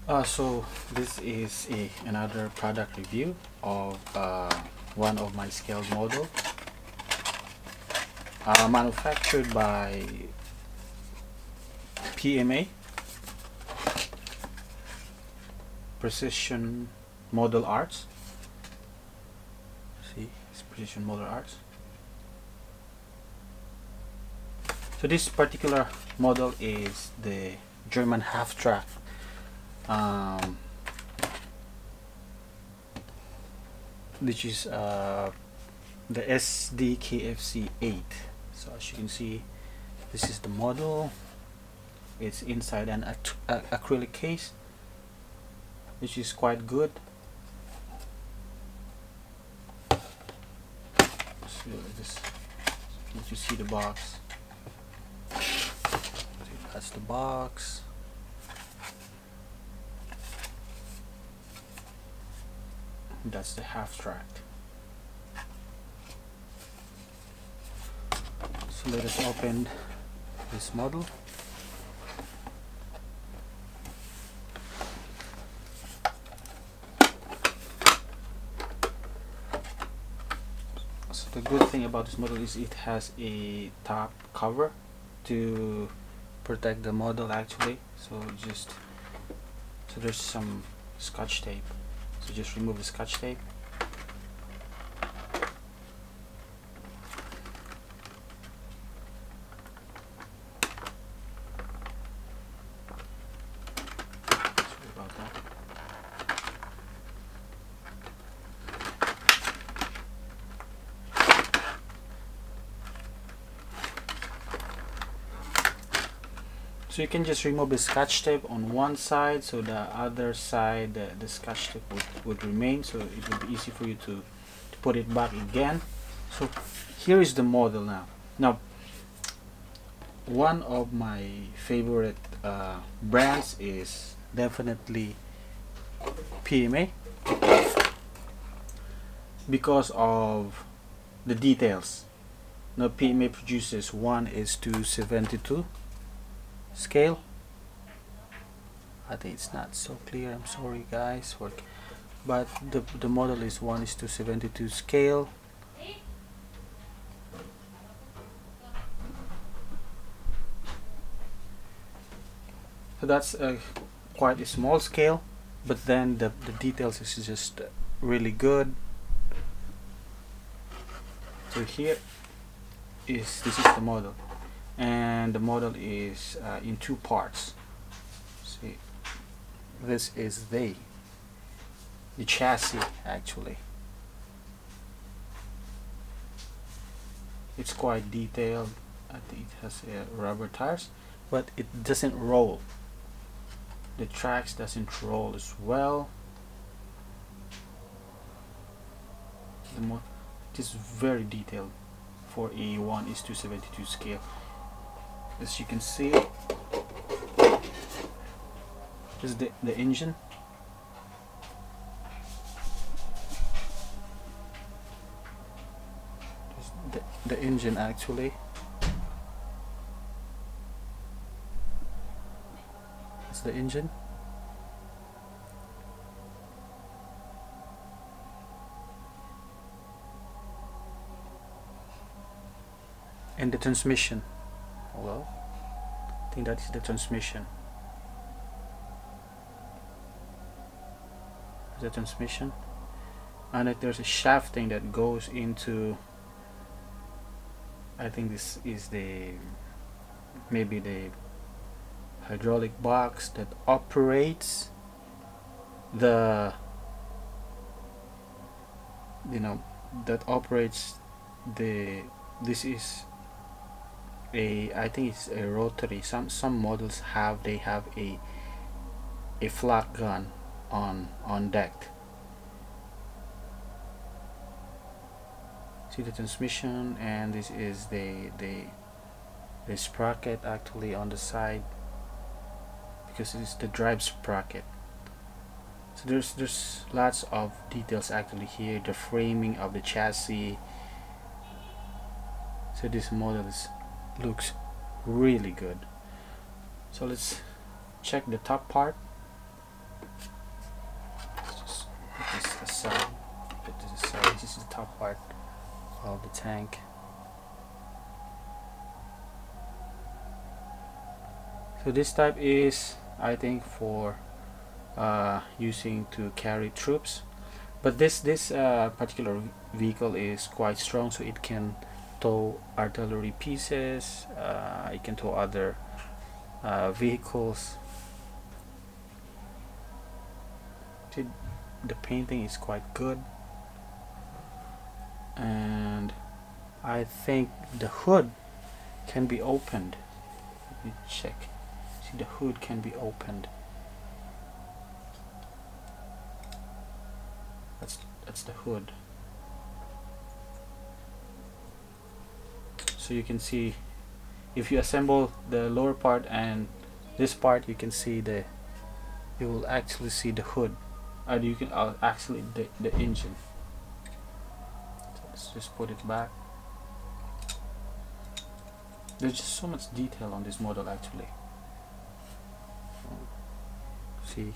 So this is another product review of one of my scaled model, manufactured by PMA Precision Model Arts. See, it's Precision Model Arts. So this particular model is the German half track. Which is the SDKFZ 8. So as you can see, this is the model. It's inside an acrylic case, which is quite good. So just let you see the box. So that's the box. That's the half track. So let us open this model. So the good thing about this model is it has a top cover to protect the model actually. So there's some scotch tape. So just remove the scotch tape. Sorry about that. So you can just remove the scotch tape on one side, so the other side the scotch tape would remain, so it would be easy for you to put it back again. So here is the model now. One of my favorite brands is definitely PMA because of the details. Now PMA produces 1:72 scale. I think it's not so clear, I'm sorry guys, but the model is 1:72 scale. So that's quite a small scale, but then the details is just really good. So here this is the model, and the model is in two parts. See, this is the chassis actually. It's quite detailed. I think it has rubber tires, but it doesn't roll. The tracks doesn't roll as well. It is very detailed for a 1:72 scale. As you can see, this is the engine. The engine actually. It's the engine. And the transmission. Well, I think that is the transmission. The transmission. And there's a shafting that goes into, I think this is maybe the hydraulic box that operates the this is I think it's a rotary. Some models have a flak gun on deck. See the transmission, and this is the sprocket actually on the side, because it's the drive sprocket. So there's lots of details actually here. The framing of the chassis. So this model looks really good. So let's check the top part. which is the top part of the tank. So this type is, I think, for using to carry troops, but this particular vehicle is quite strong, so it can tow artillery pieces, it can tow other vehicles. The painting is quite good, and I think the hood can be opened. Let me check. See, the hood can be opened. That's the hood. So you can see, if you assemble the lower part and this part, you can see you will actually see the hood, and you can actually the engine. So let's just put it back. There's just so much detail on this model actually. See,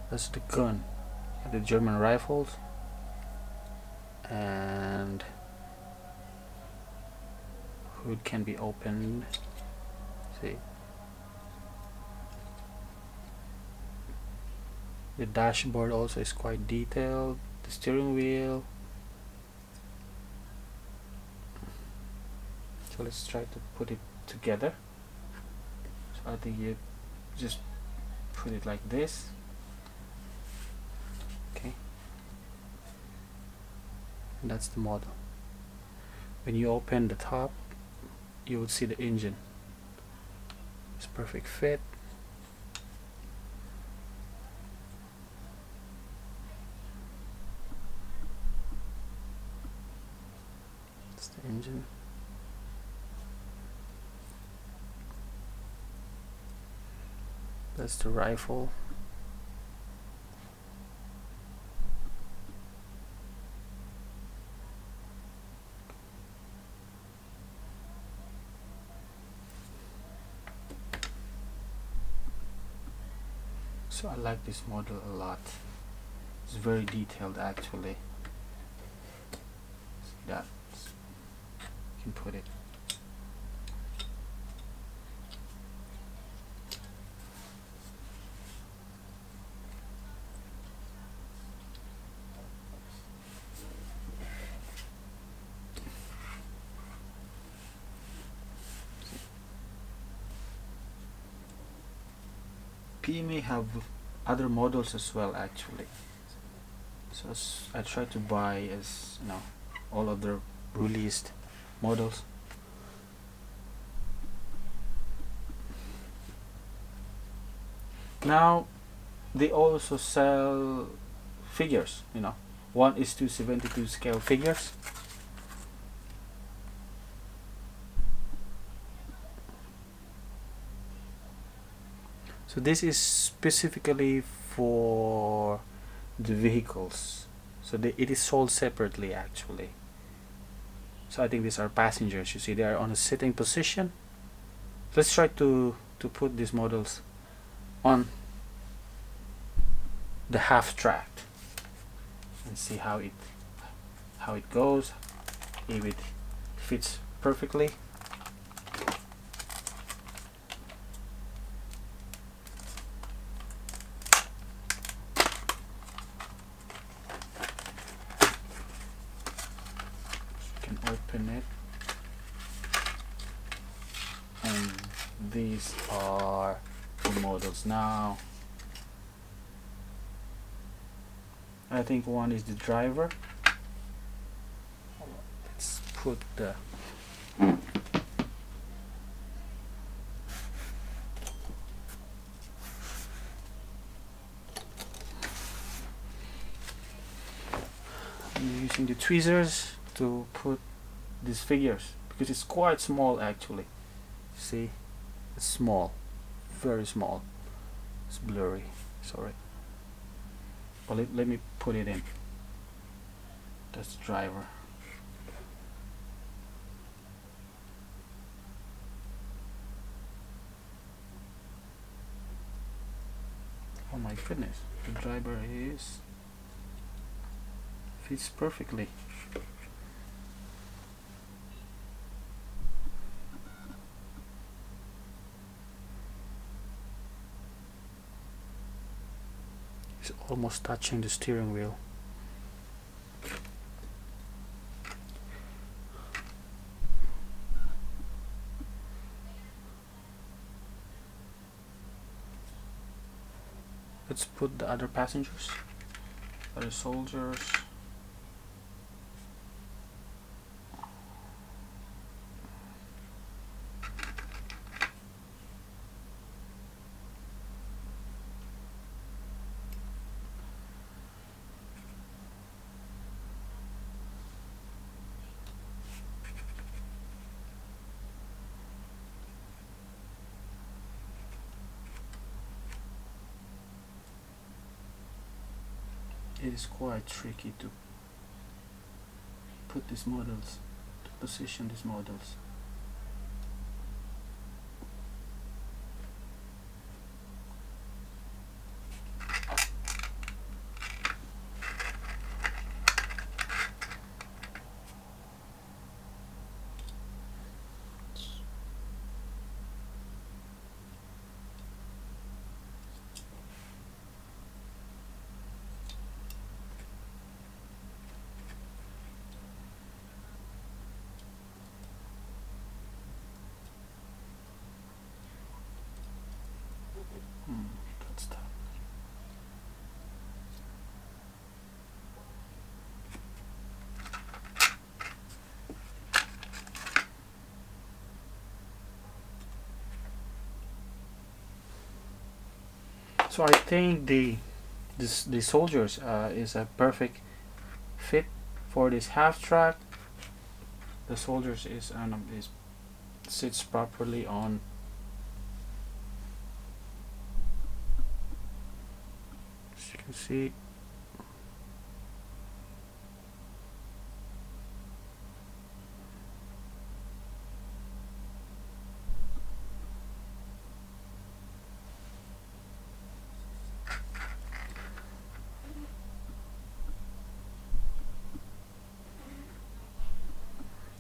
that's the gun, the German rifles, and hood can be opened. See, the dashboard also is quite detailed, the steering wheel. So let's try to put it together. So I think you just put it like this. Okay, and that's the model. When you open the top, you would see the engine. It's perfect fit. It's the engine. That's the rifle. So I like this model a lot. It's very detailed actually. See that? You can put it. PMA have other models as well actually. So I try to buy as all of the released models. Now they also sell figures, 1:72 scale figures. So this is specifically for the vehicles, so it is sold separately actually. So I think these are passengers. You see, they are on a sitting position. Let's try to put these models on the half track and see how it goes, if it fits perfectly. Open it, and these are the models. Now I think one is the driver. Let's put the I'm using the tweezers to put these figures because it's quite small actually. See, it's small, very small. It's blurry, sorry. Well, let me put it in. That's the driver. Oh my goodness, the driver is fits perfectly. It's almost touching the steering wheel. Let's put the other passengers, other soldiers. It is quite tricky to put these models, to position these models. That's that. So I think the soldiers is a perfect fit for this half track. The soldiers is sits properly on. As you can see,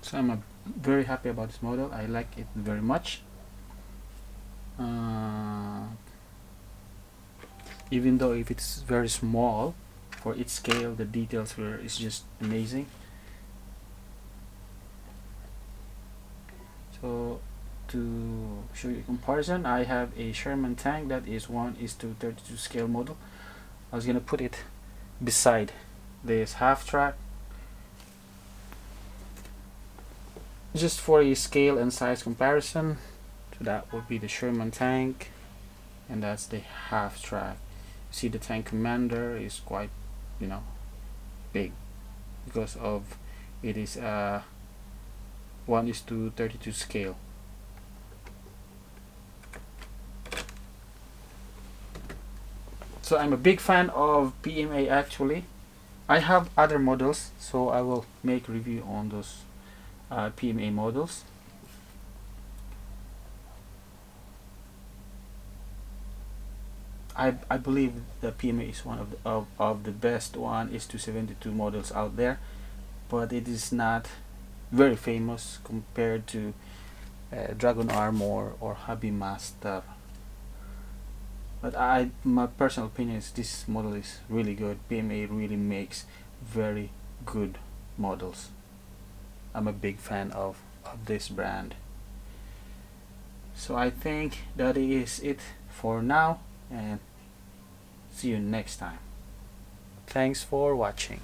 so I'm very happy about this model. I like it very much. Even though if it's very small for its scale, the details here is just amazing. So to show you a comparison, I have a Sherman tank that is 1:32 scale model. I was gonna put it beside this half track just for a scale and size comparison. So that would be the Sherman tank, and that's the half track. See, the tank commander is quite, you know, big because of it is 1:32 scale. So I'm a big fan of PMA actually. I have other models, so I will make review on those PMA models. I believe the PMA is one of the best 1:72 models out there, but it is not very famous compared to Dragon Armor or Hobby Master. But my personal opinion is this model is really good. PMA really makes very good models. I'm a big fan of this brand. So I think that is it for now, and see you next time. Thanks for watching.